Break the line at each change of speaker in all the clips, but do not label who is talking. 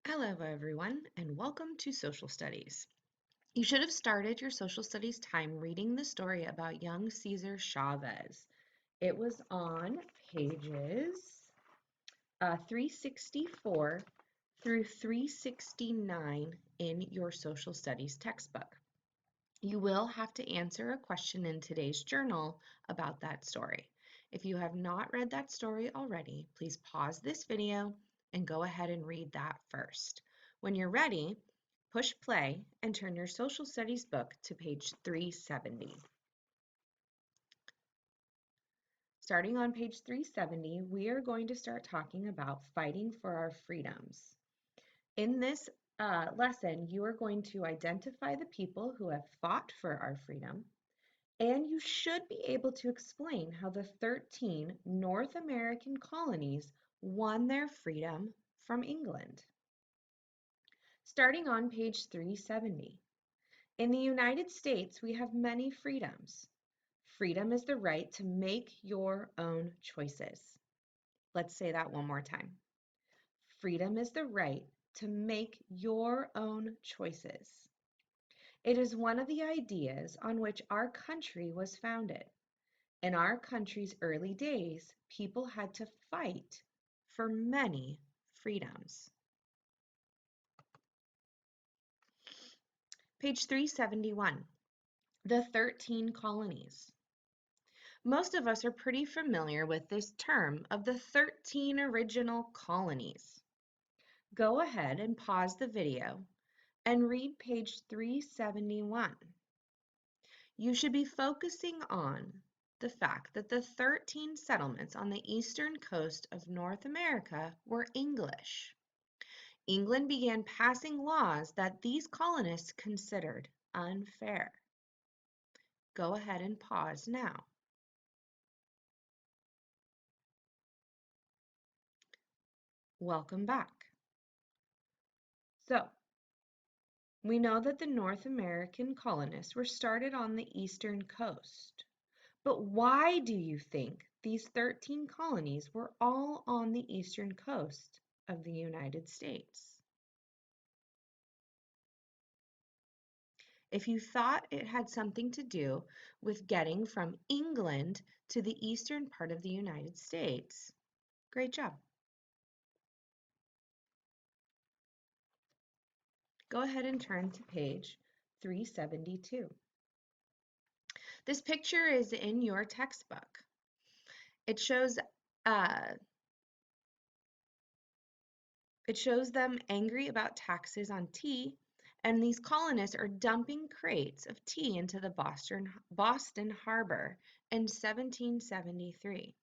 Hello everyone and welcome to Social Studies. You should have started your Social Studies time reading the story about young Cesar Chavez. It was on pages 364 through 369 in your Social Studies textbook. You will have to answer a question in today's journal about that story. If you have not read that story already, please pause this video and go ahead and read that first. When you're ready, push play and turn your social studies book to page 370. Starting on page 370, we are going to start talking about fighting for our freedoms. In this lesson, you are going to identify the people who have fought for our freedom, and you should be able to explain how the 13 North American colonies won their freedom from England. Starting on page 370. In the United States, we have many freedoms. Freedom is the right to make your own choices. Let's say that one more time. Freedom is the right to make your own choices. It is one of the ideas on which our country was founded. In our country's early days, people had to fight for many freedoms. Page 371, the 13 colonies. Most of us are pretty familiar with this term of the 13 original colonies. Go ahead and pause the video and read page 371. You should be focusing on the fact that the 13 settlements on the eastern coast of North America were English. England began passing laws that these colonists considered unfair. Go ahead and pause now. Welcome back. So, we know that the North American colonists were started on the eastern coast. But why do you think these 13 colonies were all on the eastern coast of the United States? If you thought it had something to do with getting from England to the eastern part of the United States, great job. Go ahead and turn to page 372. This picture is in your textbook. It shows them angry about taxes on tea, and these colonists are dumping crates of tea into the Boston Harbor in 1773.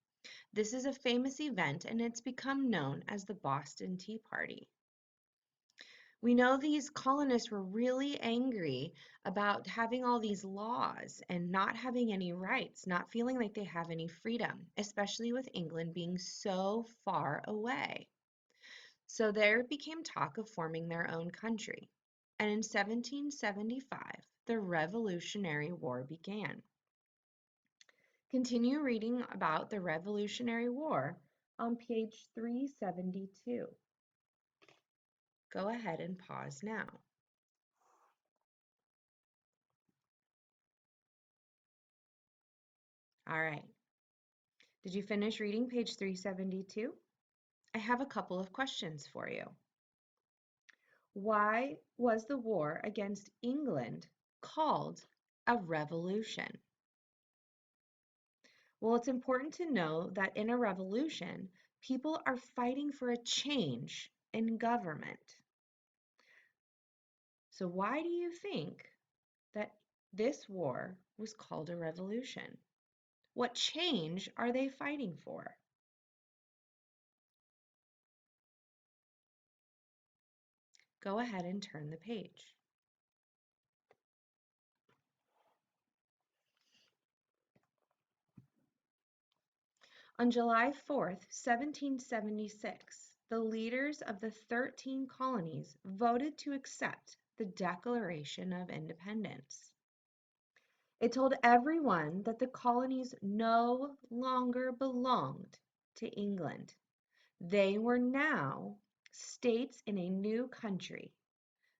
This is a famous event, and it's become known as the Boston Tea Party. We know these colonists were really angry about having all these laws and not having any rights, not feeling like they have any freedom, especially with England being so far away. So there became talk of forming their own country. And in 1775, the Revolutionary War began. Continue reading about the Revolutionary War on page 372. Go ahead and pause now. All right. Did you finish reading page 372? I have a couple of questions for you. Why was the war against England called a revolution? Well, it's important to know that in a revolution, people are fighting for a change in government. So why do you think that this war was called a revolution? What change are they fighting for? Go ahead and turn the page. On July 4th, 1776, the leaders of the 13 colonies voted to accept the Declaration of Independence. It told everyone that the colonies no longer belonged to England. They were now states in a new country,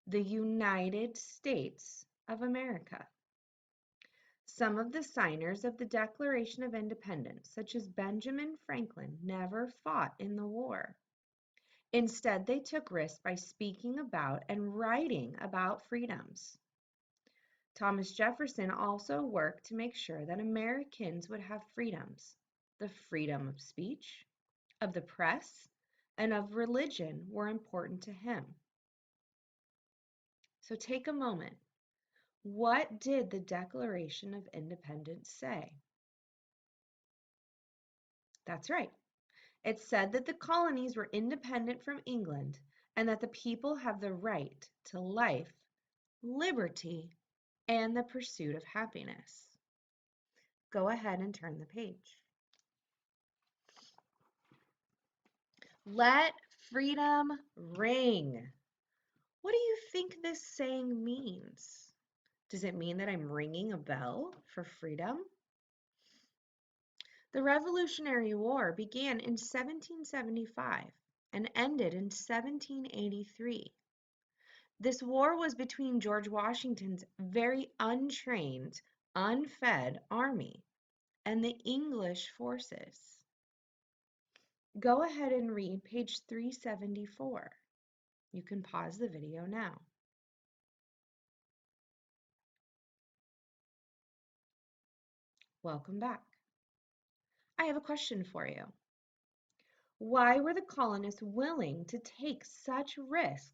the United States of America. Some of the signers of the Declaration of Independence, such as Benjamin Franklin, never fought in the war. Instead, they took risks by speaking about and writing about freedoms. Thomas Jefferson also worked to make sure that Americans would have freedoms. The freedom of speech, of the press, and of religion were important to him. So take a moment. What did the Declaration of Independence say? That's right. It said that the colonies were independent from England and that the people have the right to life, liberty, and the pursuit of happiness. Go ahead and turn the page. Let freedom ring. What do you think this saying means? Does it mean that I'm ringing a bell for freedom? The Revolutionary War began in 1775 and ended in 1783. This war was between George Washington's very untrained, unfed army and the English forces. Go ahead and read page 374. You can pause the video now. Welcome back. I have a question for you. Why were the colonists willing to take such risks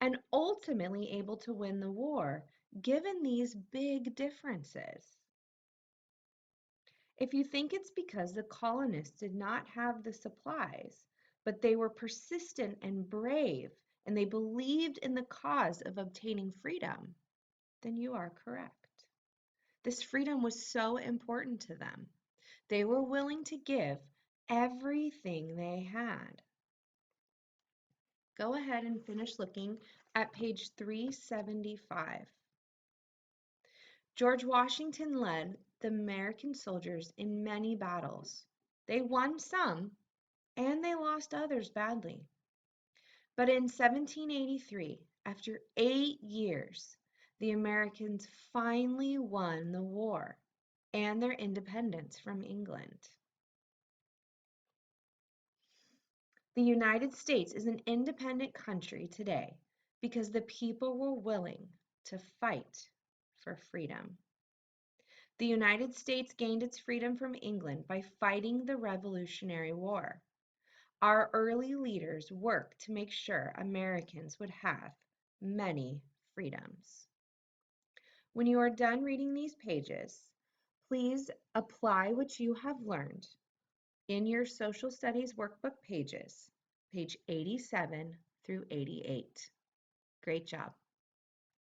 and ultimately able to win the war, given these big differences? If you think it's because the colonists did not have the supplies, but they were persistent and brave, and they believed in the cause of obtaining freedom, then you are correct. This freedom was so important to them. They were willing to give everything they had. Go ahead and finish looking at page 375. George Washington led the American soldiers in many battles. They won some, and they lost others badly. But in 1783, after 8 years, the Americans finally won the war and their independence from England. The United States is an independent country today because the people were willing to fight for freedom. The United States gained its freedom from England by fighting the Revolutionary War. Our early leaders worked to make sure Americans would have many freedoms. When you are done reading these pages, please apply what you have learned in your social studies workbook pages, page 87 through 88. Great job.